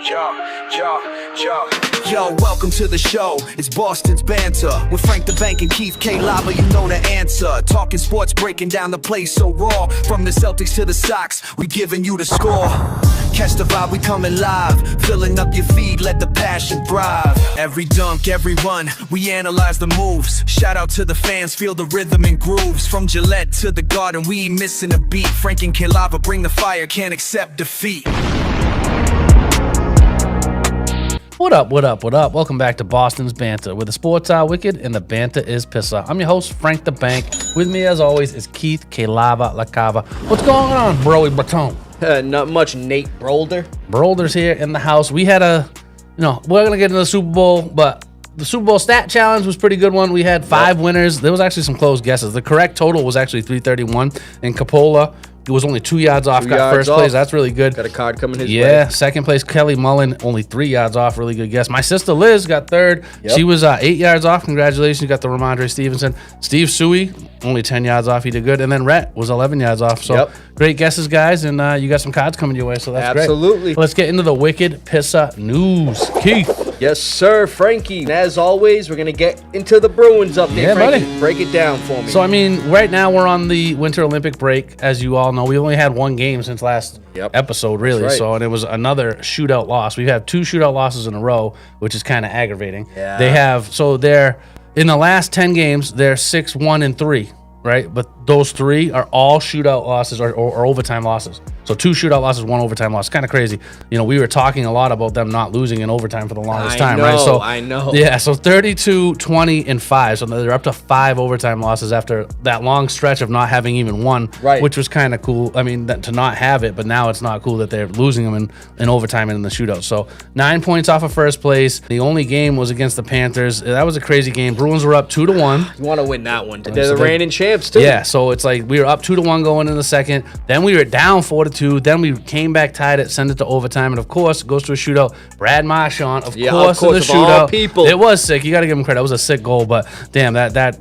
Yo, welcome to the show. It's Boston's Banter with Frank the Bank and Keith K. Lava. You know the answer. Talking sports, breaking down the play so raw. From the Celtics to the Sox, we giving you the score. Catch the vibe, we coming live. Filling up your feed, let the passion thrive. Every dunk, every run, we analyze the moves. Shout out to the fans, feel the rhythm and grooves. From Gillette to the Garden, we ain't missing a beat. Frank and K. Lava bring the fire, can't accept defeat. What up? Welcome back to Boston's Banter, where the sports are wicked and the banter is Pissah. I'm your host, Frank the Bank. With me, as always, is Keith K. Lava La Cava. What's going on, Broy Breton? Not much, Nate Brolder. Brolder's here in the house. We had we're going to get into the Super Bowl, but the Super Bowl stat challenge was a pretty good one. We had 5 winners. There was actually some close guesses. The correct total was actually 331, and Capola, it was only 2 yards off, got first place. That's really good. Got a card coming his way. Yeah, second place, Kelly Mullen, only 3 yards off. Really good guess. My sister Liz got third. Yep. She was 8 yards off. Congratulations. You got the Ramondre Stevenson. Steve Suey, only 10 yards off. He did good. And then Rhett was 11 yards off. So great guesses, guys. And you got some cards coming your way. So that's absolutely great. Let's get into the wicked Pissah news. Keith. Yes, sir, Frankie. And as always, we're going to get into the Bruins update. Yeah, Frankie, buddy. Break it down for me. So, I mean, right now we're on the Winter Olympic break, as you all know. We only had one game since last episode, really. Right. So, and it was another shootout loss. We've had 2 shootout losses in a row, which is kind of aggravating. Yeah. They're in the last 10 games, they're 6-1-3, right? But those 3 are all shootout losses or overtime losses. So 2 shootout losses, 1 overtime loss. Kind of crazy. You know, we were talking a lot about them not losing in overtime for the longest time, right? So I know. Yeah, so 32, 20, and 5. So they're up to 5 overtime losses after that long stretch of not having even one, which was kind of cool. I mean, to not have it, but now it's not cool that they're losing them in overtime and in the shootout. So 9 points off of first place. The only game was against the Panthers. That was a crazy game. Bruins were up 2-1. You want to win that one. They're the reigning champs, too. Yeah, so it's like we were up 2-1 going in the second. Then we were down 4-2. Then we came back tied it, sent it to overtime, and of course, it goes to a shootout. Brad Marchand, of course, in the shootout. People. It was sick. You got to give him credit. It was a sick goal, but damn, that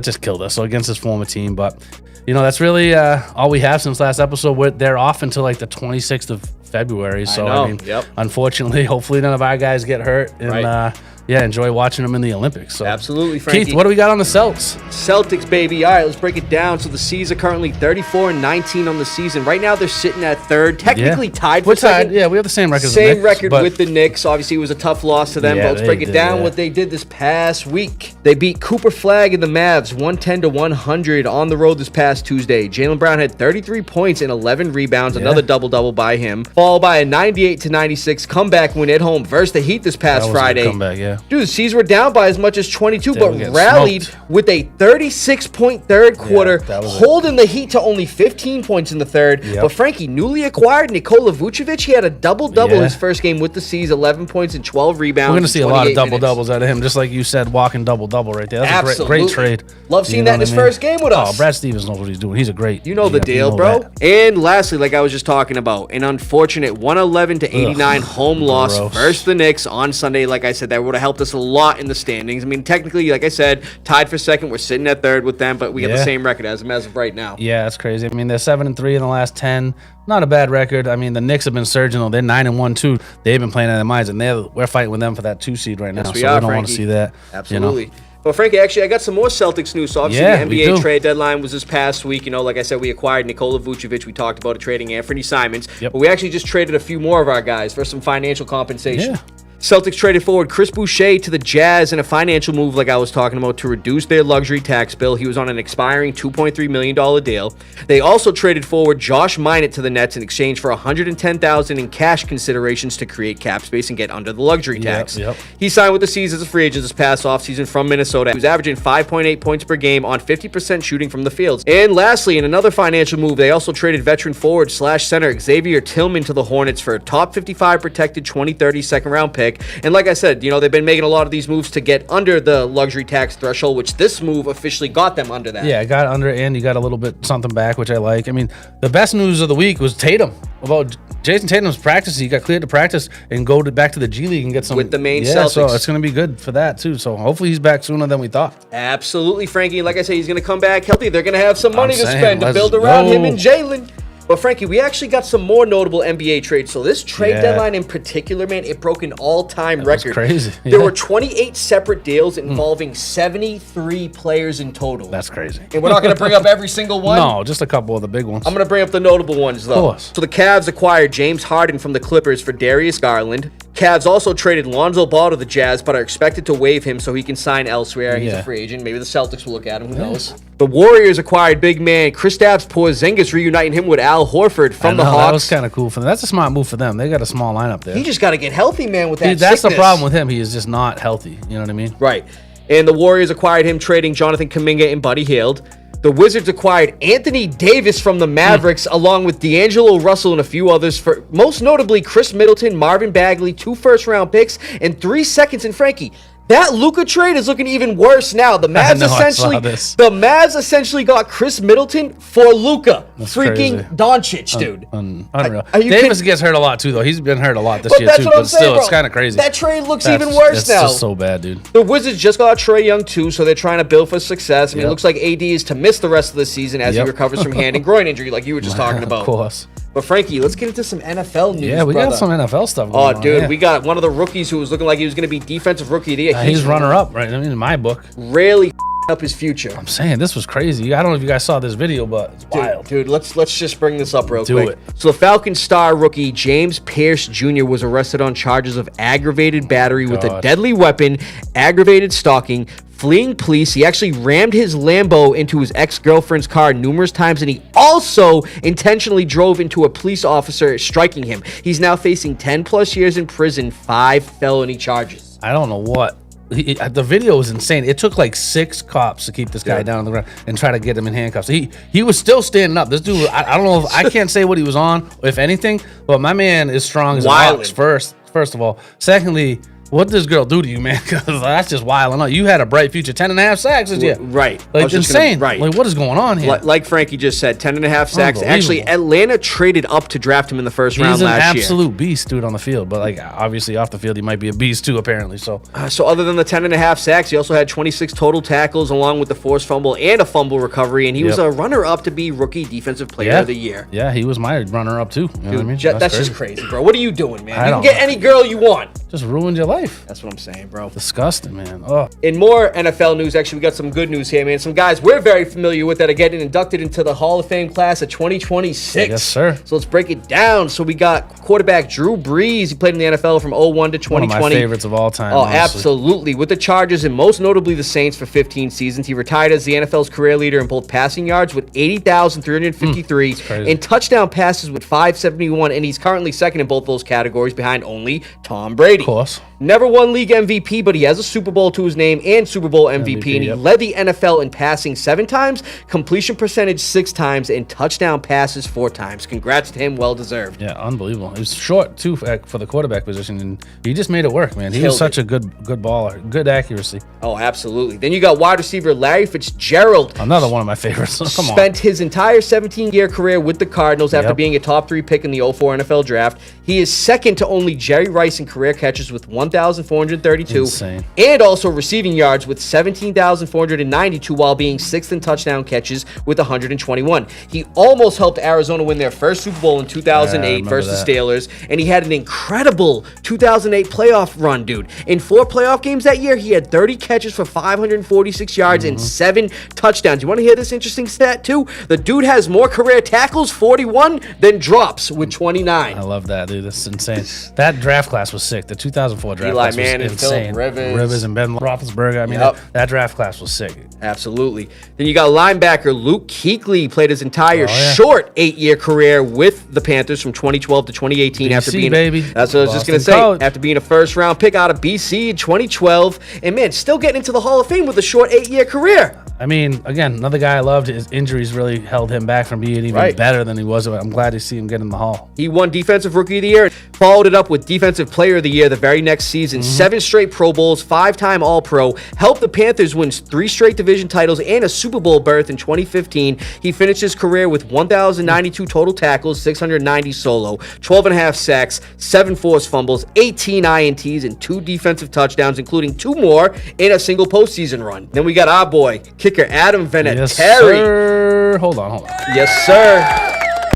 just killed us. So against his former team, but that's really all we have since last episode. They're off until like the 26th of February. So I mean, unfortunately, hopefully none of our guys get hurt, and enjoy watching them in the Olympics. So absolutely, Frankie. Keith, what do we got on the Celts? Celtics, baby. All right, let's break it down. So the C's are currently 34-19 on the season. Right now, they're sitting at third, technically tied for second. Yeah, we have the same record. Same record with the Knicks. Obviously, it was a tough loss to them. Yeah, but let's break it down. What they did this past week. They beat Cooper Flagg and the Mavs 110-100 on the road this past Tuesday. Jaylen Brown had 33 points and 11 rebounds. Another double-double by him. Followed by a 98-96 comeback win at home versus the Heat this past Friday. Comeback, yeah. Dude, the C's were down by as much as 22, but rallied with a 36-point third quarter, holding the Heat to only 15 points in the third. But Frankie, newly acquired Nikola Vucevic, he had a double-double his first game with the C's, 11 points and 12 rebounds. We're going to see a lot of double-doubles out of him, just like you said, walking double-double right there. That's a great trade. Love seeing that in his first game with us. Oh, Brad Stevens knows what he's doing. He's a great. You know the deal, bro. And lastly, like I was just talking about, an unfortunate 111-89 home loss versus the Knicks on Sunday. Like I said, that would have helped us a lot in the standings. I mean, technically, like I said, tied for second. We're sitting at third with them, but we got the same record as them as of right now. Yeah, that's crazy. I mean, they're 7-3 in the last 10. Not a bad record. I mean, the Knicks have been surging, though. They're 9-1 too. They've been playing out of their minds, and we're fighting with them for that 2 seed right now. Yes, we don't want to see that. Absolutely. But Frankie, actually, I got some more Celtics news. So obviously, the NBA trade deadline was this past week. Like I said, we acquired Nikola Vucevic. We talked about trading Anthony Simons. But we actually just traded a few more of our guys for some financial compensation. Yeah. Celtics traded forward Chris Boucher to the Jazz in a financial move like I was talking about to reduce their luxury tax bill. He was on an expiring $2.3 million deal. They also traded forward Josh Minott to the Nets in exchange for $110,000 in cash considerations to create cap space and get under the luxury tax. He signed with the C's as a free agent this past offseason from Minnesota. He was averaging 5.8 points per game on 50% shooting from the field. And lastly, in another financial move, they also traded veteran forward / center Xavier Tillman to the Hornets for a top 55 protected 2030 second round pick. And like I said, they've been making a lot of these moves to get under the luxury tax threshold, which this move officially got them under that. Yeah, got under, and you got a little bit something back, which I like. I mean, the best news of the week was Tatum. About Jason Tatum's practice. He got cleared to practice and go back to the G League and get some with the main Celtics. So it's going to be good for that too. So hopefully he's back sooner than we thought. Absolutely, Frankie. Like I said, he's going to come back healthy. They're going to have some money to spend to build around him and Jalen. But Frankie, we actually got some more notable NBA trades. So this trade deadline in particular, man, it broke an all-time record. Crazy. There were 28 separate deals involving 73 players in total. That's crazy. And we're not going to bring up every single one. No, just a couple of the big ones. I'm going to bring up the notable ones, though. Of course. So the Cavs acquired James Harden from the Clippers for Darius Garland. Cavs also traded Lonzo Ball to the Jazz, but are expected to waive him so he can sign elsewhere. He's a free agent. Maybe the Celtics will look at him. Who knows? The Warriors acquired big man Kristaps Porzingis, reuniting him with Al Horford from the Hawks. That was kind of cool for them. That's a smart move for them. They got a small lineup there. He just got to get healthy, man, with that That's sickness. the problem with him. He is just not healthy. You know what I mean? Right. And the Warriors acquired him, trading Jonathan Kuminga and Buddy Hield. The Wizards acquired Anthony Davis from the Mavericks, along with D'Angelo Russell and a few others, for most notably Chris Middleton, Marvin Bagley, 2 first-round picks, and 3 seconds. And Frankie, that Luka trade is looking even worse now. The Mavs essentially got Chris Middleton for Luka. Freaking Doncic, dude. Unreal. Davis gets hurt a lot too, though. He's been hurt a lot this year too. But still, it's kind of crazy. That trade looks even worse now. It's just so bad, dude. The Wizards just got Trae Young too, so they're trying to build for success. I mean, it looks like AD is to miss the rest of the season as he recovers from hand and groin injury, like you were just talking about. Of course. But Frankie, let's get into some NFL news. Yeah, we got some NFL stuff going on. Oh, dude, we got one of the rookies who was looking like he was going to be defensive rookie of the year. He's runner-up, right? I mean, in my book. Really up his future. I'm saying, this was crazy. I don't know if you guys saw this video, but it's wild. Dude, let's just bring this up real quick. Do it. So the Falcons star rookie James Pearce Jr. was arrested on charges of aggravated battery with a deadly weapon, aggravated stalking, fleeing police. He actually rammed his Lambo into his ex-girlfriend's car numerous times, and he also intentionally drove into a police officer, striking him. He's now facing 10 plus years in prison, 5 felony charges. I don't know what. The video was insane. It took like 6 cops to keep this guy down on the ground and try to get him in handcuffs. He was still standing up. This dude, I don't know if I can't say what he was on, if anything, but my man is strong as a ox, first of all. Secondly, what did this girl do to you, man? Because that's just wild. I know you had a bright future. 10.5 sacks this year. Right. Like, insane. Like, what is going on here? Like Frankie just said, 10.5 sacks. Actually, Atlanta traded up to draft him in the first round last year. He's an absolute beast, dude, on the field. But, like, obviously off the field, he might be a beast, too, apparently. So other than the 10.5 sacks, he also had 26 total tackles, along with the forced fumble and a fumble recovery. And he was a runner-up to be Rookie Defensive Player of the Year. Yeah, he was my runner-up, too. You know what I mean? That's just crazy, bro. What are you doing, man? You can get any girl you want. Just ruined your life. That's what I'm saying, bro. Disgusting, man. Oh. In more NFL news, actually, we got some good news here, man. Some guys we're very familiar with that are getting inducted into the Hall of Fame class of 2026. Yes, sir. So let's break it down. So we got quarterback Drew Brees. He played in the NFL from 01 to 2020. One of my favorites of all time. Oh, honestly. Absolutely. With the Chargers and most notably the Saints for 15 seasons. He retired as the NFL's career leader in both passing yards with 80,353 and touchdown passes with 571. And he's currently second in both those categories behind only Tom Brady. Of course. Never won league MVP, but he has a Super Bowl to his name and Super Bowl MVP, and he led the NFL in passing 7 times, completion percentage 6 times, and touchdown passes 4 times. Congrats to him, well deserved. Yeah, unbelievable. He was short too for the quarterback position, and he just made it work, man. He was such a good baller, good accuracy. Oh, absolutely. Then you got wide receiver Larry Fitzgerald. Another one of my favorites. Come on. Spent his entire 17-year carear with the Cardinals after being a top 3 pick in the 04 NFL draft. He is second to only Jerry Rice in career catches with 1,432. Insane. And also receiving yards with 17,492 while being 6th in touchdown catches with 121. He almost helped Arizona win their first Super Bowl in 2008 versus the Steelers, and he had an incredible 2008 playoff run, dude. In 4 playoff games that year, he had 30 catches for 546 yards and 7 touchdowns. You want to hear this interesting stat, too? The dude has more career tackles, 41, than drops with 29. I love that, dude. That's insane. That draft class was sick. The 2004 draft class was insane. Rivers and Ben Roethlisberger. I mean, that draft class was sick. Absolutely. Then you got linebacker Luke Kuechly. Played his entire short 8-year career with the Panthers from 2012 to 2018. BC, after being baby. That's what I was just going to say. After being a first-round pick out of BC in 2012. And, man, still getting into the Hall of Fame with a short 8-year career. I mean, again, another guy I loved. His injuries really held him back from being even better than he was. I'm glad to see him get in the Hall. He won Defensive Rookie of the Year, followed it up with Defensive Player of the Year the very next season. 7 straight Pro Bowls, 5-time All-Pro, helped the Panthers win 3 straight division titles and a Super Bowl berth in 2015. He finished his career with 1,092 total tackles, 690 solo, 12.5 sacks, 7 forced fumbles, 18 INTs, and 2 defensive touchdowns, including 2 more in a single postseason run. Then we got our boy, kicker Adam Vinatieri. Yes, sir. Hold on. Yes, sir.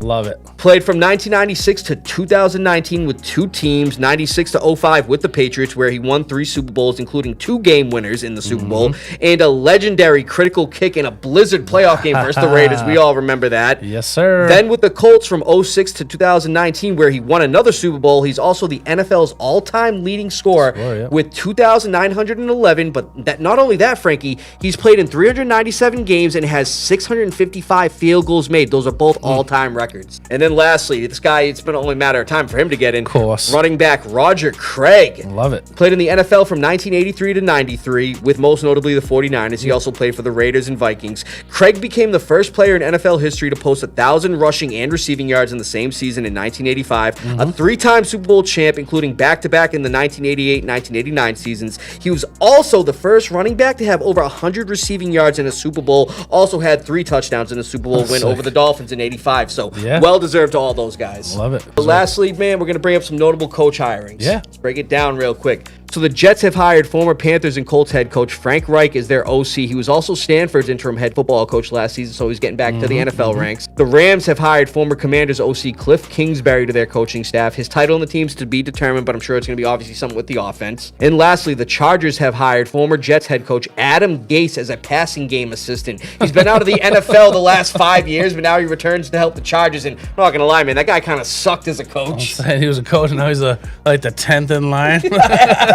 Love it. Played from 1996 to 2019 with 2 teams, 96 to 05 with the Patriots, where he won 3 Super Bowls, including 2 game winners in the Super Bowl, and a legendary critical kick in a blizzard playoff game versus the Raiders. We all remember that. Yes, sir. Then with the Colts from 06 to 2019, where he won another Super Bowl. He's also the NFL's all-time leading scorer with 2,911. But not only that, Frankie, he's played in 397 games and has 655 field goals made. Those are both all-time records. And then lastly, this guy, it's been only a matter of time for him to get in. Of course. Running back Roger Craig. Love it. Played in the NFL from 1983 to 93, with most notably the 49ers. He also played for the Raiders and Vikings. Craig became the first player in NFL history to post 1,000 rushing and receiving yards in the same season in 1985. A 3-time Super Bowl champ, including back-to-back in the 1988 and 1989 seasons. He was also the first running back to have over 100 receiving yards in a Super Bowl. Also had 3 touchdowns in a Super Bowl win over the Dolphins in 85. So well-deserved to all those guys. Love it. But lastly, man, we're going to bring up some notable coach hirings. Yeah. Let's break it down real quick. So the Jets have hired former Panthers and Colts head coach Frank Reich as their OC. He was also Stanford's interim head football coach last season, so he's getting back to the NFL ranks. The Rams have hired former Commanders OC Cliff Kingsbury to their coaching staff. His title on the team's to be determined, but I'm sure it's going to be obviously something with the offense. And lastly, the Chargers have hired former Jets head coach Adam Gase as a passing game assistant. He's been out of the NFL the last 5 years, but now he returns to help the Chargers. And I'm not going to lie, man, that guy kind of sucked as a coach. He was a coach, and now he's like the 10th in line.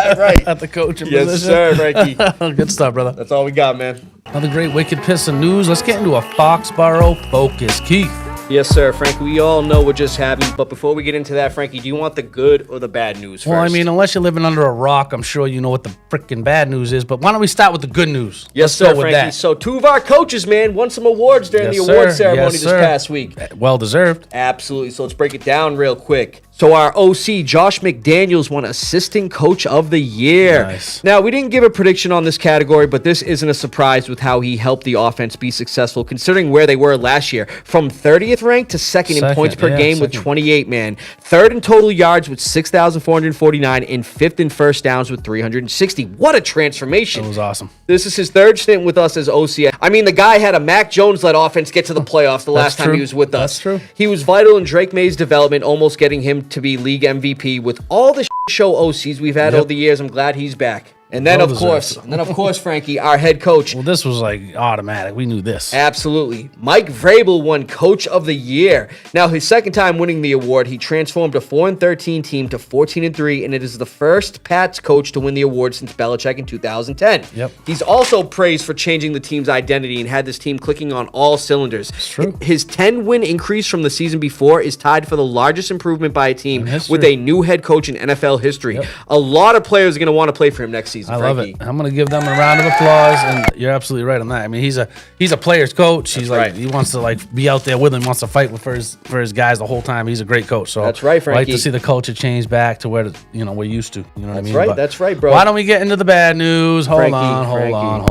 Right. At the coaching Yes, position. sir, Frankie. Good stuff, brother. That's all we got, man. Another great Wicked Pissah news. Let's get into a Foxboro Focus. Keith. Yes, sir, Frankie. We all know what just happened, but before we get into that, Frankie, do you want the good or the bad news first? Well, I mean, unless you're living under a rock, I'm sure you know what the freaking bad news is, but why don't we start with the good news? Yes, sir, Frankie. So 2 of our coaches, man, won some awards during the award ceremony this past week. Well deserved. Absolutely. So let's break it down real quick. So our OC, Josh McDaniels, won Assistant Coach of the Year. Nice. Now, we didn't give a prediction on this category, but this isn't a surprise with how he helped the offense be successful, considering where they were last year. From 30th ranked to second in points per game with 28, man. 3rd in total yards with 6,449 and 5th in first downs with 360. What a transformation. That was awesome. This is his 3rd stint with us as OC. I mean, the guy had a Mac Jones-led offense get to the playoffs the last time he was with us. That's true. He was vital in Drake May's development, almost getting him to be league MVP. With all the show OCs we've had over the years, I'm glad he's back. And then, of course, Frankie, our head coach. Well, this was like automatic. We knew this. Absolutely. Mike Vrabel won Coach of the Year. Now, his second time winning the award, he transformed a 4-13 team to 14-3, and it is the first Pats coach to win the award since Belichick in 2010. Yep. He's also praised for changing the team's identity and had this team clicking on all cylinders. It's true. His 10-win increase from the season before is tied for the largest improvement by a team with a new head coach in NFL history. Yep. A lot of players are going to want to play for him next season. I love it. I'm going to give them a round of applause, and you're absolutely right on that. I mean, he's a player's coach. He's he wants to be out there with him, wants to fight for his guys the whole time. He's a great coach. So that's right, Frankie. I like to see the culture change back to where we're used to. You know what I mean? Right. That's right, bro. Why don't we get into the bad news? Hold on.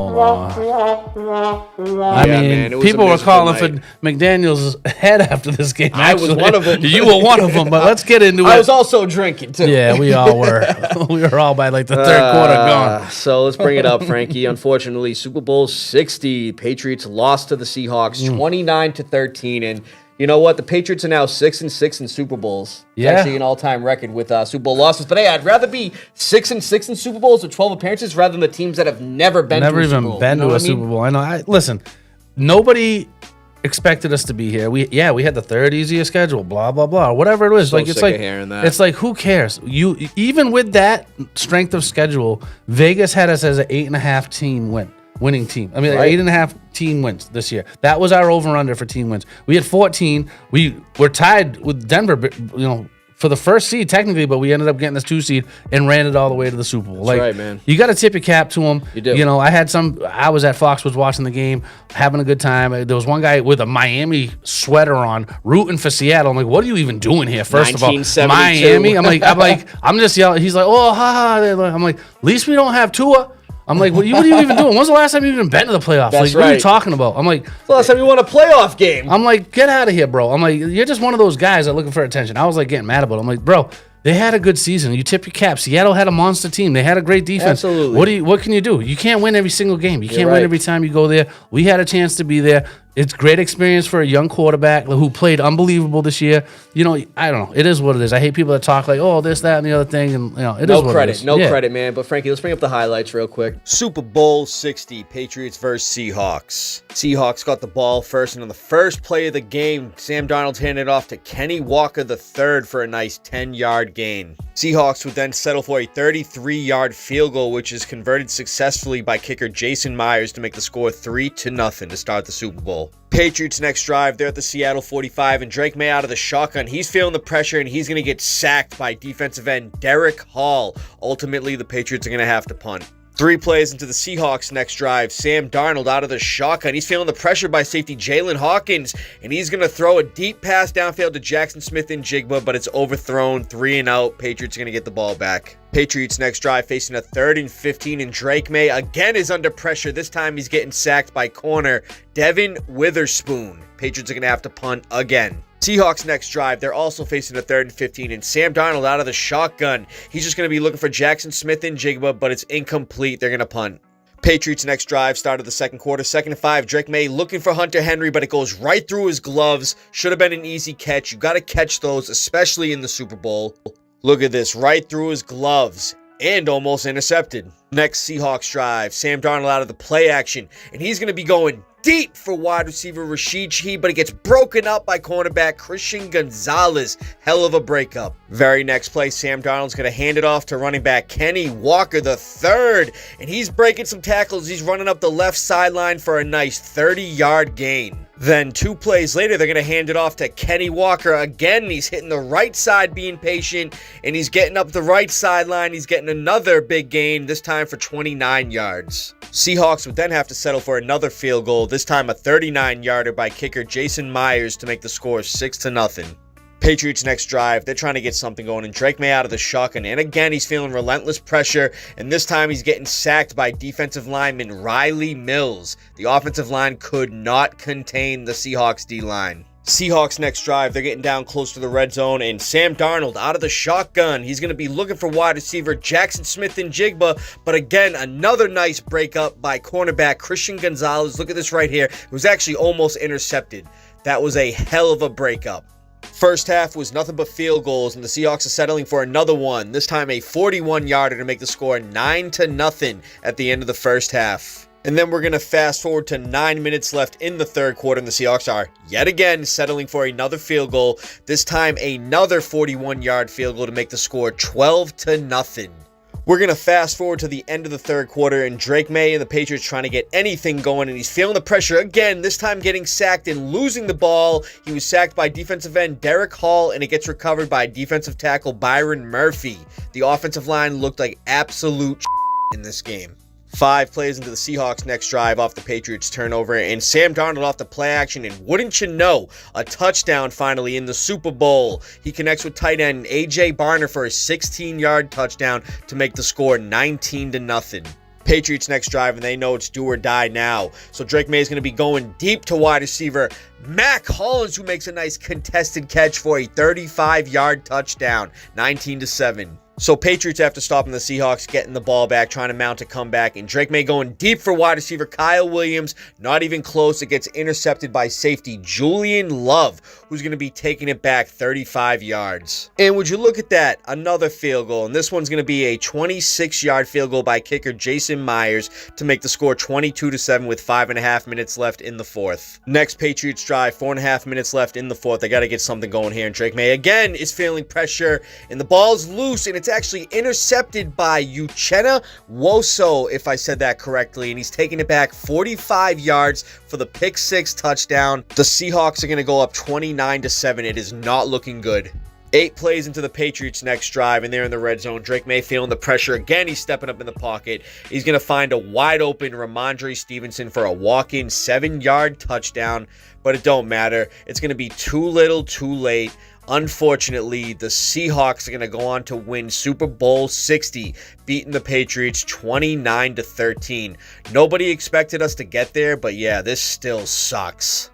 I mean, people were calling for McDaniels' head after this game. I was one of them. You were one of them, but let's get into it. I was also drinking too. Yeah, we all were. We were all by like the third quarter gone. So let's bring it up, Frankie. Unfortunately, Super Bowl 60, Patriots lost to the Seahawks 29-13, and you know what? The Patriots are now 6-6 in Super Bowls. It's actually an all-time record with Super Bowl losses. But hey, I'd rather be 6-6 in Super Bowls with 12 appearances rather than the teams that have never been to a Super Bowl. Been to a Super Bowl. I know. Listen, nobody expected us to be here. We had the 3rd easiest schedule, blah blah blah, whatever it is. So it's like hearing that. It's like, who cares? You even with that strength of schedule, Vegas had us as an 8.5 winning team. I mean, 8.5 team wins this year. That was our over/under for team wins. We had 14. We were tied with Denver, for the first seed technically, but we ended up getting this 2 seed and ran it all the way to the Super Bowl. That's right, man. You got to tip your cap to them. You do. I was at Fox, was watching the game, having a good time. There was one guy with a Miami sweater on, rooting for Seattle. I'm like, what are you even doing here? First of all, Miami. I'm just yelling. He's like, oh, ha ha. I'm like, at least we don't have Tua. I'm like, what are you even doing? When's the last time you even been to the playoffs? That's what are you talking about? I'm like, the last time you won a playoff game. I'm like, get out of here, bro. I'm like, you're just one of those guys that are looking for attention. I was like getting mad about it. I'm like, bro, they had a good season. You tip your cap. Seattle had a monster team. They had a great defense. Absolutely. What can you do? You can't win every single game. You can't win every time you go there. We had a chance to be there. It's great experience for a young quarterback who played unbelievable this year. You know, I don't know. It is what it is. I hate people that talk like, oh, this, that, and the other thing. And, you know, it is what it is. No credit, man. But, Frankie, let's bring up the highlights real quick. Super Bowl 60, Patriots versus Seahawks. Seahawks got the ball first, and on the first play of the game, Sam Darnold handed it off to Kenny Walker III for a nice 10-yard gain. Seahawks would then settle for a 33-yard field goal, which is converted successfully by kicker Jason Myers to make the score 3-0 to start the Super Bowl. Patriots next drive, they're at the Seattle 45, and Drake May out of the shotgun. He's feeling the pressure, and he's going to get sacked by defensive end Derek Hall. Ultimately, the Patriots are going to have to punt. 3 plays into the Seahawks next drive, Sam Darnold out of the shotgun. He's feeling the pressure by safety Jalen Hawkins, and he's going to throw a deep pass downfield to Jackson Smith-Njigba, but it's overthrown, 3 and out. Patriots are going to get the ball back. Patriots next drive facing a 3rd and 15, and Drake May again is under pressure. This time he's getting sacked by corner Devin Witherspoon. Patriots are going to have to punt again. Seahawks next drive, they're also facing a 3rd and 15, and Sam Darnold out of the shotgun. He's just going to be looking for Jackson Smith-Njigba, but it's incomplete. They're going to punt. Patriots next drive, start of the second quarter, 2nd and 5. Drake May looking for Hunter Henry, but it goes right through his gloves. Should have been an easy catch. You got to catch those, especially in the Super Bowl. Look at this, right through his gloves. And almost intercepted. Next Seahawks drive, Sam Darnold out of the play action, and he's going to be going deep for wide receiver Rashid Shaheed, but it gets broken up by cornerback Christian Gonzalez. Hell of a breakup. Very next play, Sam Darnold's going to hand it off to running back Kenny Walker III, and he's breaking some tackles. He's running up the left sideline for a nice 30-yard gain. Then 2 plays later, they're going to hand it off to Kenny Walker again. He's hitting the right side being patient, and he's getting up the right sideline. He's getting another big gain, this time for 29 yards. Seahawks would then have to settle for another field goal, this time a 39-yarder by kicker Jason Myers to make the score 6-0. Patriots next drive, they're trying to get something going, and Drake May out of the shotgun, and again he's feeling relentless pressure, and this time he's getting sacked by defensive lineman Riley Mills. The offensive line could not contain the Seahawks D-line. Seahawks next drive, they're getting down close to the red zone, and Sam Darnold out of the shotgun. He's going to be looking for wide receiver Jackson Smith-Njigba, but again, another nice breakup by cornerback Christian Gonzalez. Look at this right here. It was actually almost intercepted. That was a hell of a breakup. First half was nothing but field goals, and the Seahawks are settling for another one, this time a 41-yarder to make the score 9-0 at the end of the first half. And then we're going to fast forward to 9 minutes left in the third quarter, and the Seahawks are yet again settling for another field goal, this time another 41-yard field goal to make the score 12-0. We're going to fast forward to the end of the third quarter, and Drake May and the Patriots trying to get anything going, and he's feeling the pressure again, this time getting sacked and losing the ball. He was sacked by defensive end Derek Hall, and it gets recovered by defensive tackle Byron Murphy. The offensive line looked like absolute in this game. 5 plays into the Seahawks next drive off the Patriots turnover, and Sam Darnold off the play action, and wouldn't you know, a touchdown finally in the Super Bowl. He connects with tight end A.J. Barner for a 16-yard touchdown to make the score 19-0. Patriots next drive, and they know it's do or die now. So Drake May is going to be going deep to wide receiver Mac Hollins, who makes a nice contested catch for a 35-yard touchdown, 19-7. So Patriots, after stopping the Seahawks, getting the ball back, trying to mount a comeback, and Drake May going deep for wide receiver Kyle Williams. Not even close. It gets intercepted by safety Julian Love, who's going to be taking it back 35 yards. And would you look at that? Another field goal, and this one's going to be a 26-yard field goal by kicker Jason Myers to make the score 22-7 with 5.5 minutes left in the fourth. Next Patriots drive, 4.5 minutes left in the fourth. They got to get something going here, and Drake May again is feeling pressure, and the ball's loose, and it's actually intercepted by Uchenna Woso, if I said that correctly, and he's taking it back 45 yards for the pick 6 touchdown. The Seahawks are going to go up 29-7. It is not looking good. 8 plays into the Patriots next drive, and they're in the red zone. Drake May feeling the pressure again. He's stepping up in the pocket. He's going to find a wide open Ramondre Stevenson for a walk-in 7-yard touchdown, but it don't matter. It's going to be too little, too late. Unfortunately, the Seahawks are going to go on to win Super Bowl 60, beating the Patriots 29-13. Nobody expected us to get there, but yeah, this still sucks.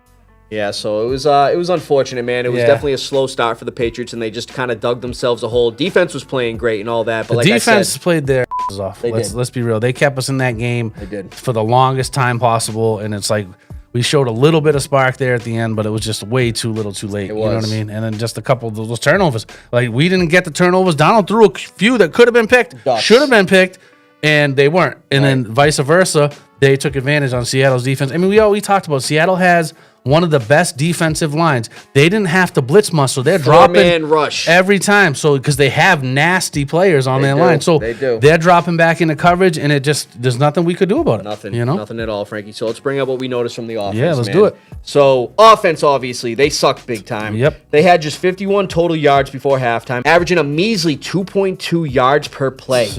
Yeah, so it was unfortunate, man. It was definitely a slow start for the Patriots, and they just kind of dug themselves a hole. Defense was playing great and all that, but like defense I said, played their off. Let's be real. They kept us in that game They did. for the longest time possible, and it's like We showed a little bit of spark there at the end, but it was just way too little, too late. You know what I mean? And then just a couple of those turnovers. Like, we didn't get the turnovers. Donald threw a few that could have been picked, should have been picked, and they weren't. And then vice versa, they took advantage on Seattle's defense. I mean, we talked about Seattle has one of the best defensive lines. They didn't have to blitz muscle. They're dropping rush every time. So because they have nasty players on their line. So they're dropping back into coverage, and there's nothing we could do about it. Nothing. You know? Nothing at all, Frankie. So let's bring up what we noticed from the offense. Yeah, let's do it. So offense, obviously, they sucked big time. Yep. They had just 51 total yards before halftime, averaging a measly 2.2 yards per play.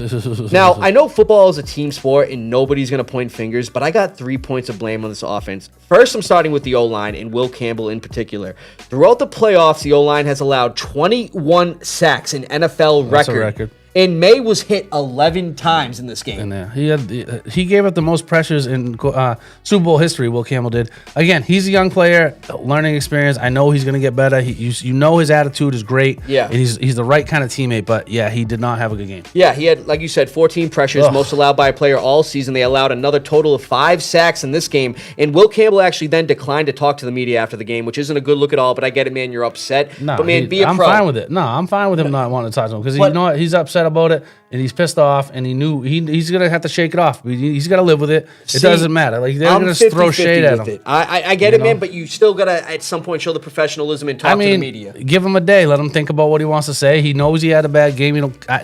Now, I know football is a team sport, and nobody's going to point fingers, but I got 3 points of blame on this offense. First, I'm starting with the O-line, and Will Campbell in particular. Throughout the playoffs, the O-line has allowed 21 sacks, an NFL record. And May was hit 11 times in this game. He gave up the most pressures in Super Bowl history, Will Campbell did. Again, he's a young player, learning experience. I know he's going to get better. You know his attitude is great. Yeah. And he's the right kind of teammate, but yeah, he did not have a good game. Yeah, he had, like you said, 14 pressures, most allowed by a player all season. They allowed another total of 5 sacks in this game. And Will Campbell actually then declined to talk to the media after the game, which isn't a good look at all, but I get it, man. You're upset. No, but, man, be a I'm pro. fine with it. No, I'm fine with him not wanting to talk to him because you know what? He's upset about it. And he's pissed off, and he knew he's gonna have to shake it off. He's got to live with it. It doesn't matter. Like, they're gonna throw shade at him. I get it, man, but you still gotta at some point show the professionalism and talk to the media. Give him a day. Let him think about what he wants to say. He knows he had a bad game.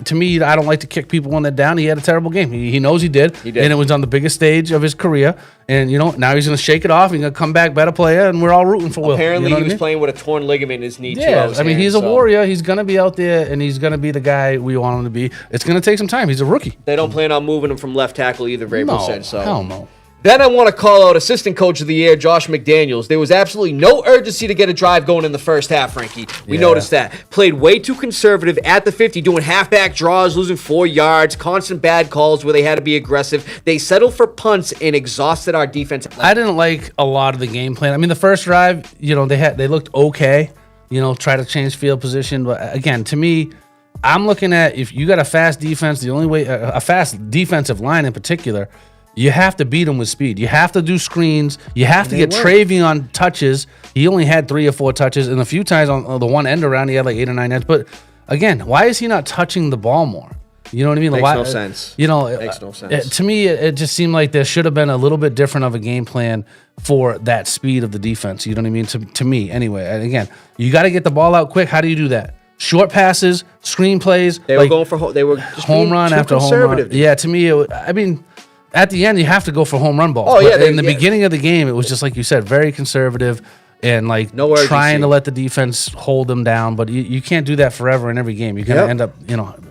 To me, I don't like to kick people when they're down. He had a terrible game. He knows he did, and it was on the biggest stage of his career. And now he's gonna shake it off. He's gonna come back better player, and we're all rooting for Will. Apparently, he was playing with a torn ligament in his knee. Yeah, I mean, he's a warrior. He's gonna be out there, and he's gonna be the guy we want him to be. It's gonna take some time. He's a rookie. They don't plan on moving him from left tackle either, Vrabel said so. Hell no. Then I want to call out Assistant Coach of the Year, Josh McDaniels. There was absolutely no urgency to get a drive going in the first half, Frankie. We noticed that. Played way too conservative at the 50, doing halfback draws, losing 4 yards, constant bad calls where they had to be aggressive. They settled for punts and exhausted our defense. I didn't like a lot of the game plan. I mean, the first drive, they looked okay. Try to change field position. But again, to me, I'm looking at if you got a fast defense, the only way, a fast defensive line in particular, you have to beat them with speed. You have to do screens. You have to get Travion touches. He only had 3 or 4 touches, and a few times on the one end around, he had like 8 or 9 ends. But again, why is he not touching the ball more? You know what I mean? Makes no sense. Makes no sense. To me, it just seemed like there should have been a little bit different of a game plan for that speed of the defense. You know what I mean? To me, anyway. And again, you got to get the ball out quick. How do you do that? Short passes, screen plays. They were going for they were just home run after home run. Yeah, to me, at the end, you have to go for home run balls. Oh, yeah. In the beginning of the game, it was just like you said, very conservative and trying to let the defense hold them down. But you can't do that forever in every game. You're going to end up,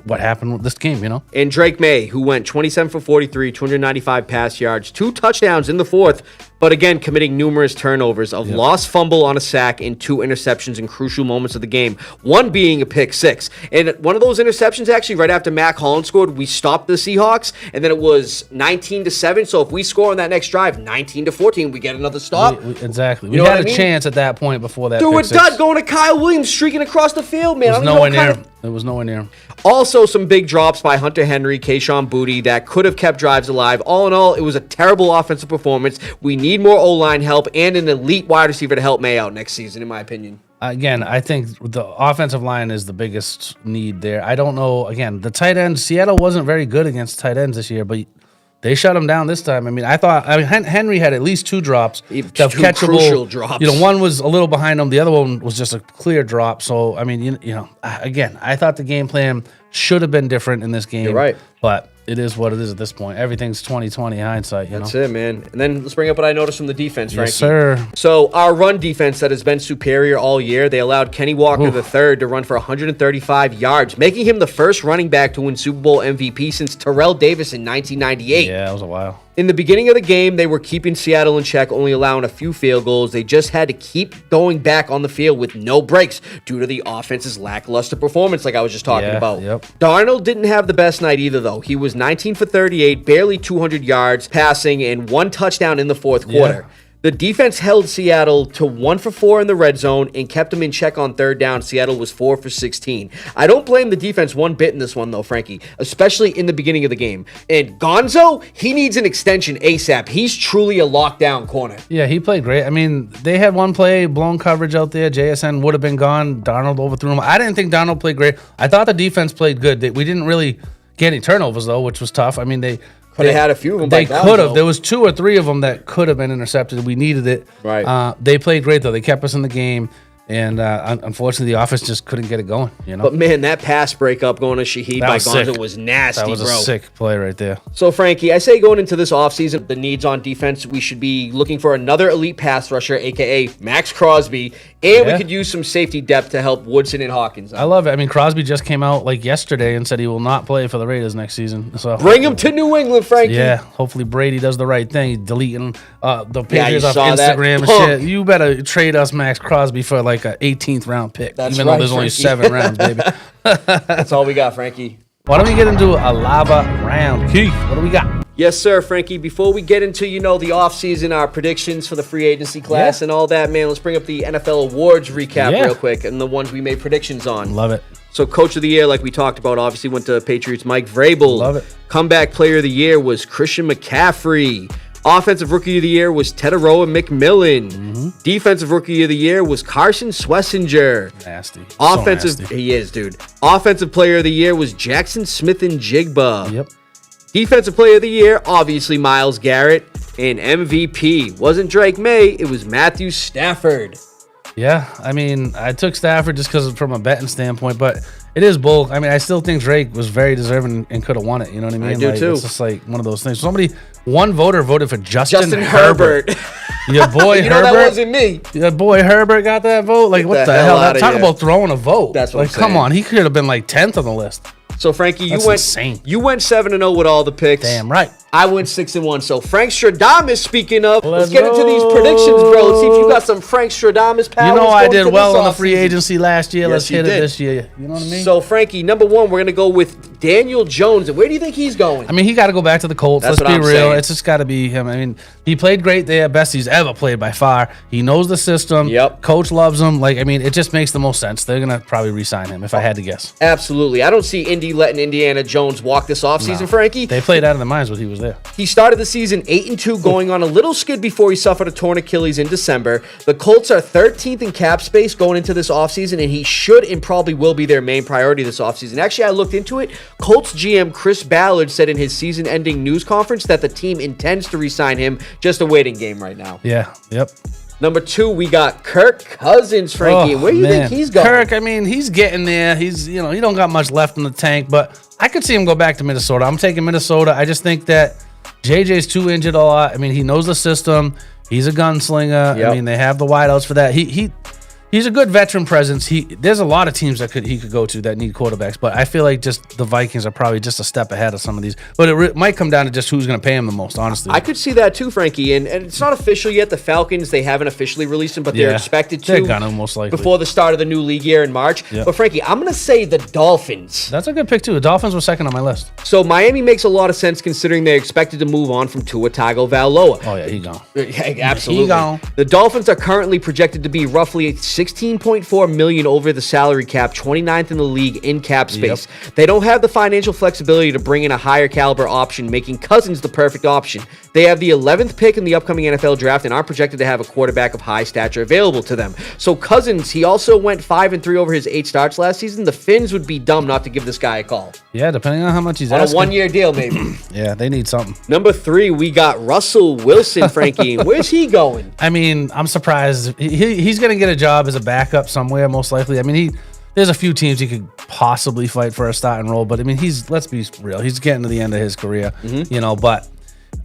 what happened with this game, And Drake May, who went 27 for 43, 295 pass yards, 2 touchdowns in the fourth, but again, committing numerous turnovers, a lost fumble on a sack, and 2 interceptions in crucial moments of the game, one being a pick 6. And one of those interceptions, actually, right after Mac Hollins scored, we stopped the Seahawks, and then it was 19-7. So if we score on that next drive, 19-14, we get another stop. Exactly. We had a chance at that point before that. Threw a dud going to Kyle Williams, streaking across the field, man. It was nowhere near him. It was nowhere near him. Also, some big drops by Hunter Henry, Kayshon Boutte that could have kept drives alive. All in all, it was a terrible offensive performance. We need more O-line help and an elite wide receiver to help May out next season, in my opinion. Again, I think the offensive line is the biggest need there. I don't know. Again, the tight ends, Seattle wasn't very good against tight ends this year, but they shut him down this time. Henry had at least 2 drops. 2 crucial drops. One was a little behind him. The other one was just a clear drop. So, again, I thought the game plan should have been different in this game. You're right. But it is what it is at this point. Everything's 20/20 hindsight, That's it, man. And then let's bring up what I noticed from the defense, Frankie. Yes, sir. So our run defense that has been superior all year, they allowed Kenny Walker III to run for 135 yards, making him the first running back to win Super Bowl MVP since Terrell Davis in 1998. Yeah, that was a while. In the beginning of the game, they were keeping Seattle in check, only allowing a few field goals. They just had to keep going back on the field with no breaks due to the offense's lackluster performance, like I was just talking about. Yep. Darnold didn't have the best night either, though. He was 19 for 38, barely 200 yards passing, and 1 touchdown in the fourth quarter. The defense held Seattle to 1 for 4 in the red zone and kept them in check on third down. Seattle was 4 for 16. I don't blame the defense one bit in this one, though, Frankie, especially in the beginning of the game. And Gonzo, he needs an extension ASAP. He's truly a lockdown corner. Yeah, he played great. I mean, they had one play, blown coverage out there. JSN would have been gone. Darnold overthrew him. I didn't think Darnold played great. I thought the defense played good. We didn't really get any turnovers, though, which was tough. I mean, they had a few of them. They could have. There was 2 or 3 of them that could have been intercepted. We needed it. Right. They played great, though. They kept us in the game. And unfortunately, the offense just couldn't get it going. But man, that pass breakup going to Shaheed by Gonzo was nasty, bro. That was a sick play right there. So, Frankie, I say going into this offseason, the needs on defense, we should be looking for another elite pass rusher, a.k.a. Max Crosby, and we could use some safety depth to help Woodson and Hawkins. I love it. I mean, Crosby just came out like yesterday and said he will not play for the Raiders next season. So bring him to New England, Frankie. Yeah, hopefully Brady does the right thing. He's deleting the Patriots off that. Instagram and shit. You better trade us Max Crosby for like an 18th round pick, even though there's only 7 rounds, baby. That's all we got, Frankie. Why don't we get into a lava round? Keith, what do we got? Yes, sir, Frankie. Before we get into, the offseason, our predictions for the free agency class and all that, man, let's bring up the NFL awards recap real quick and the ones we made predictions on. Love it. So, Coach of the Year, like we talked about, obviously went to Patriots Mike Vrabel. Love it. Comeback Player of the Year was Christian McCaffrey. Offensive Rookie of the Year was Teteroa McMillan. Defensive Rookie of the Year was Carson Schlesinger. Nasty. Offensive, so nasty. He is, dude. Offensive Player of the Year was Jackson Smith and Jigba. Yep. Defensive Player of the Year, obviously Myles Garrett. And MVP wasn't Drake May, it was Matthew Stafford. Yeah, I mean, I took Stafford just because from a betting standpoint, but it is bull. I mean, I still think Drake was very deserving and could have won it. You know what I mean? I do too. It's just like one of those things. One voter voted for Justin Herbert. Your boy Herbert. That wasn't me. Your boy Herbert got that vote. Like, what the hell? Talk about throwing a vote. That's what I'm saying. Come on, he could have been like 10th on the list. So, Frankie, you insane. went 7-0 with all the picks. Damn right. I went 6-1. So, Frank Stradamus, speaking of, let's get into these predictions, bro. Let's see if you got some Frank Stradamus powers. You know I did well on the free agency last year. Let's hit it this year. You know what I mean? So, Frankie, number 1, we're going to go with Daniel Jones. And where do you think he's going? I mean, he got to go back to the Colts. Let's be real. Saying. It's just got to be him. I mean, he played great there. Best he's ever played by far. He knows the system. Yep. Coach loves him. Like, I mean, it just makes the most sense. They're going to probably re-sign him if I had to guess. Absolutely. I don't see Indy letting Indiana Jones walk this offseason, Frankie. They played out of their minds when he was there. He started the season 8-2, going on a little skid before he suffered a torn Achilles in December. The Colts are 13th in cap space going into this offseason, and he should and probably will be their main priority this offseason. Actually, I looked into it. Colts GM Chris Ballard said in his season-ending news conference that the team intends to re-sign him. Just a waiting game right now. Yeah, yep. Number 2, we got Kirk Cousins, Frankie. Where do you think he's going? Kirk, I mean, he's getting there. He's, he don't got much left in the tank, but I could see him go back to Minnesota. I'm taking Minnesota. I just think that JJ's too injured a lot. I mean, he knows the system. He's a gunslinger. Yep. I mean, they have the wideouts for that. He's a good veteran presence. There's a lot of teams that he could go to that need quarterbacks, but I feel like just the Vikings are probably just a step ahead of some of these. But it might come down to just who's going to pay him the most, honestly. I could see that too, Frankie. And it's not official yet. The Falcons, they haven't officially released him, but they're expected to. They're gonna most likely before the start of the new league year in March. Yep. But Frankie, I'm going to say the Dolphins. That's a good pick too. The Dolphins were second on my list. So Miami makes a lot of sense considering they're expected to move on from Tua Tagovailoa. Oh yeah, he gone. Yeah, absolutely. He gone. The Dolphins are currently projected to be roughly 16.4 million over the salary cap, 29th in the league in cap space. Yep. They don't have the financial flexibility to bring in a higher caliber option, making Cousins the perfect option. They have the 11th pick in the upcoming NFL draft and are projected to have a quarterback of high stature available to them. So Cousins, he also went 5-3 over his 8 starts last season. The Finns would be dumb not to give this guy a call. Yeah, depending on how much he's on asking. a 1-year deal, maybe. Yeah, they need something. Number 3, we got Russell Wilson, Frankie. Where's he going? I mean, I'm surprised. He's going to get a job as a backup somewhere, most likely. I mean, there's a few teams he could possibly fight for a starting role, but I mean, let's be real. He's getting to the end of his career, but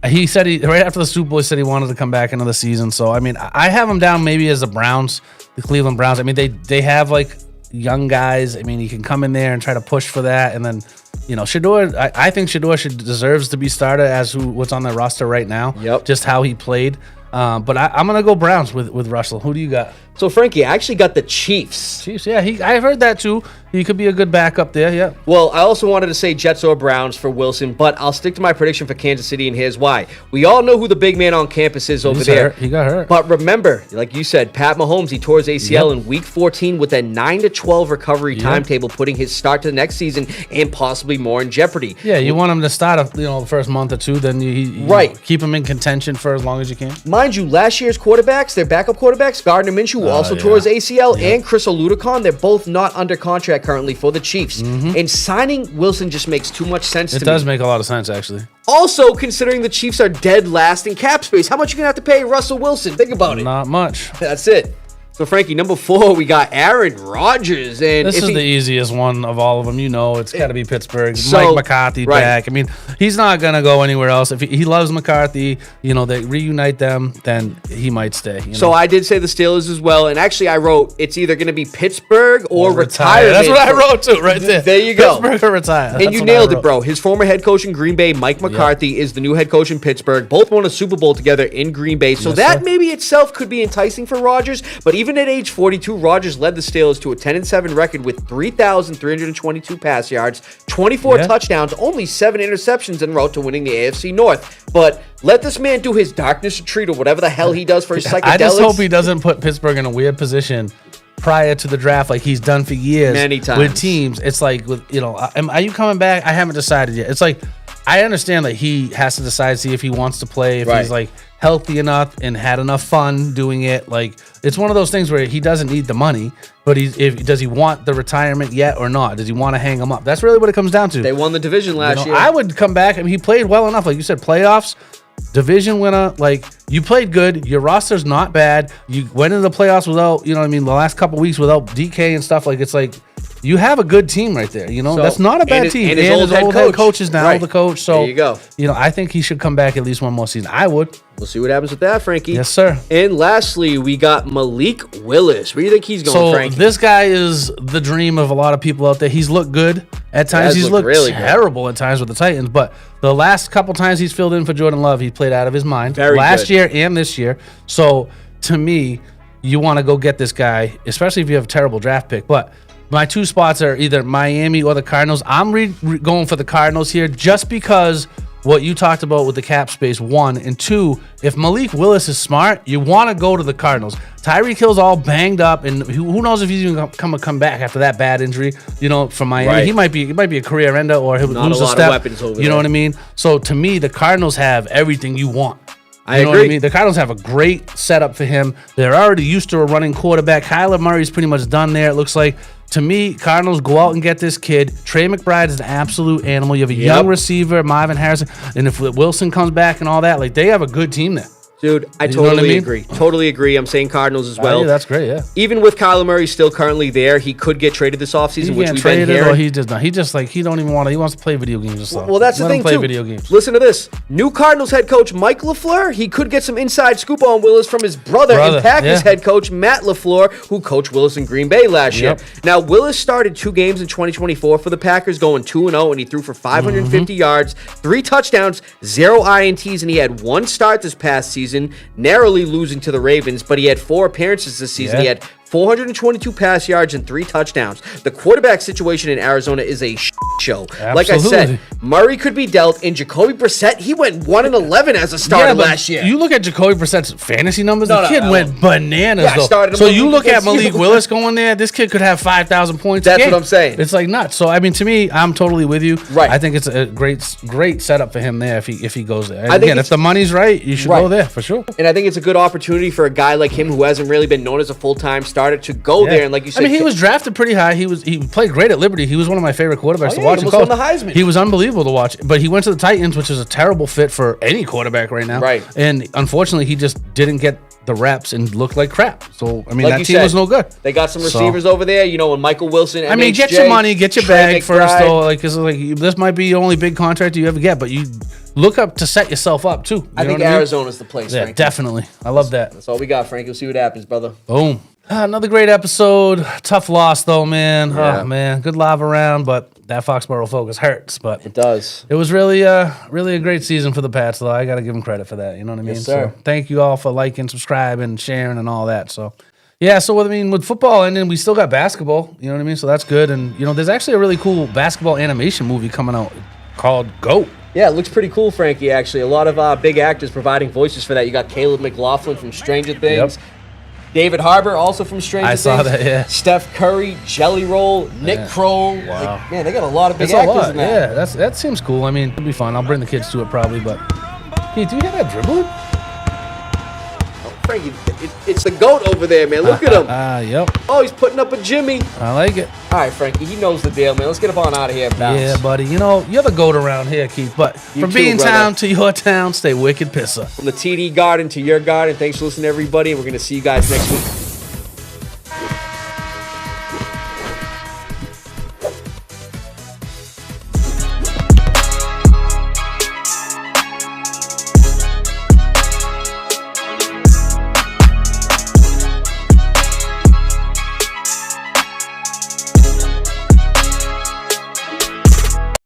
he said right after the Super Bowl, he said he wanted to come back another season. So, I mean, I have him down maybe as the Cleveland Browns. I mean, they have like young guys. I mean, he can come in there and try to push for that. And then, Shedeur, I think Shedeur deserves to be started as what's on the roster right now. Yep. Just how he played. But I'm going to go Browns with Russell. Who do you got? So, Frankie, I actually got the Chiefs. Chiefs, yeah. I've heard that too. he could be a good backup there. Yeah. Well, I also wanted to say Jets or Browns for Wilson, but I'll stick to my prediction for Kansas City, and here's why. We all know who the big man on campus is over there. He got hurt. But remember, like you said, Pat Mahomes, he tore his ACL in Week 14 with a 9-12 recovery timetable, putting his start to the next season and possibly more in jeopardy. Yeah, you want him to start the first month or two, then you keep him in contention for as long as you can. Mind you, last year's quarterbacks, their backup quarterbacks, Gardner Minshew, who also tore his ACL, and Chris Oludekon, they're both not under contract currently for the Chiefs. And signing Wilson just makes too much sense to me. It does make a lot of sense, actually. Also, considering the Chiefs are dead last in cap space, how much are you going to have to pay Russell Wilson? Think about it. Not much. That's it. So, Frankie, number 4, we got Aaron Rodgers. And this is the easiest one of all of them. It's got to be Pittsburgh. So, Mike McCarthy back. I mean, he's not going to go anywhere else. If he loves McCarthy, they reunite them, then he might stay. So, I did say the Steelers as well. And actually, I wrote it's either going to be Pittsburgh or retire. That's what I wrote, too, right there. There you go. Pittsburgh or retire. And you nailed it, bro. His former head coach in Green Bay, Mike McCarthy, is the new head coach in Pittsburgh. Both won a Super Bowl together in Green Bay. So that maybe itself could be enticing for Rodgers. But even at age 42, Rodgers led the Steelers to a 10-7 record with 3,322 pass yards, 24 touchdowns, only 7 interceptions en route to winning the AFC North. But let this man do his darkness retreat or whatever the hell he does for his psychedelics. I just hope he doesn't put Pittsburgh in a weird position prior to the draft like he's done for years. Many times. With teams. It's like, are you coming back? I haven't decided yet. It's like, I understand that he has to decide, see if he wants to play, if he's like healthy enough and had enough fun doing it. Like, it's one of those things where he doesn't need the money, but does he want the retirement yet or not? Does he want to hang him up? That's really what it comes down to. They won the division last year. I would come back. I mean, he played well enough. Like you said, playoffs, division winner. Like, you played good. Your roster's not bad. You went into the playoffs without, the last couple weeks without DK and stuff. Like, it's like, you have a good team right there. So, that's not a bad team. And his old head coach is now the coach. So there you go. I think he should come back at least one more season. I would. We'll see what happens with that, Frankie. Yes, sir. And lastly, we got Malik Willis. Where do you think he's going, Frankie? So this guy is the dream of a lot of people out there. He's looked good at times. He's looked really terrible at times with the Titans. But the last couple times he's filled in for Jordan Love, he played out of his mind. Last year and this year. So to me, you want to go get this guy, especially if you have a terrible draft pick. But my 2 spots are either Miami or the Cardinals. I'm going for the Cardinals here just because what you talked about with the cap space, 1. And 2, if Malik Willis is smart, you want to go to the Cardinals. Tyreek Hill's all banged up, and who knows if he's even come back after that bad injury, from Miami. Right. He might be a career ender, or he'll lose a step. You know what I mean? So to me, the Cardinals have everything you want. I agree. What I mean? The Cardinals have a great setup for him. They're already used to a running quarterback. Kyler Murray's pretty much done there, it looks like. To me, Cardinals, go out and get this kid. Trey McBride is an absolute animal. You have a young receiver, Marvin Harrison. And if Wilson comes back and all that, like, they have a good team there. Dude, I totally agree. Totally agree. I'm saying Cardinals as well. Yeah, that's great, yeah. Even with Kyler Murray still currently there, he could get traded this offseason, which we've been hearing. Or he does not. He just, he don't even want to. He wants to play video games or something. Well, that's the thing, play too. Video games. Listen to this. New Cardinals head coach Mike LaFleur, he could get some inside scoop on Willis from his brother and Packers head coach Matt LaFleur, who coached Willis in Green Bay last year. Now, Willis started 2 games in 2024 for the Packers, going 2-0, and he threw for 550 yards, 3 touchdowns, 0 INTs, and he had 1 start this past season, narrowly losing to the Ravens, but he had 4 appearances this season. He had 422 pass yards and 3 touchdowns. The quarterback situation in Arizona is a show. Absolutely. Like I said, Murray could be dealt, and Jacoby Brissett, he went 1-11 as a starter last year. You look at Jacoby Brissett's fantasy numbers, the kid went bananas, though. So you look at Malik Willis going there, this kid could have 5,000 points That's a game. what I'm saying. It's like nuts. So, I mean, to me, I'm totally with you. Right. I think it's a great setup for him there if he goes there. And again, if the money's right, you should go there for sure. And I think it's a good opportunity for a guy like him who hasn't really been known as a full-time starter to go there. And like you said, I mean, he was drafted pretty high. He played great at Liberty. He was one of my favorite quarterbacks to watch. He almost won the Heisman. He was unbelievable to watch. But he went to the Titans, which is a terrible fit for any quarterback right now. Right. And unfortunately, he just didn't get the reps and looked like crap. So, I mean, like that team was no good. They got some receivers over there, and Michael Wilson, MHJ, I mean, get your money, get your bag first, though. Like, cause this might be the only big contract you ever get, but you look up to set yourself up, too. I think Arizona's the place, Yeah, Frankie. Definitely. I love that. That's all we got, Frankie. We'll see what happens, brother. Boom. Another great episode. Tough loss, though, man. Yeah. Oh, man. Good love around, but that Foxboro Focus hurts. But it does. It was really a great season for the Pats, though. I got to give them credit for that. You know what I mean? Yes, sir. So thank you all for liking, subscribing, sharing, and all that. So Yeah, so I mean, with football ending, we still got basketball. You know what I mean? So that's good. And there's actually a really cool basketball animation movie coming out called GOAT. Yeah, it looks pretty cool, Frankie, actually. A lot of big actors providing voices for that. You got Caleb McLaughlin from Stranger Things. Yep. David Harbour, also from Stranger Things. I saw that, yeah. Steph Curry, Jelly Roll, Nick Kroll. Wow. Man, they got a lot of big actors in that. Yeah, that seems cool. I mean, it'll be fun. I'll bring the kids to it probably, but... Hey, do you hear that dribbling? Frankie, it's the GOAT over there, man. Look at him. Yep. Oh, he's putting up a Jimmy. I like it. All right, Frankie, he knows the deal, man. Let's get him on out of here and bounce. Yeah, buddy. You're the GOAT around here, Keith. But from being town to your town, stay wicked Pissah. From the TD garden to your garden, thanks for listening, everybody. We're going to see you guys next week.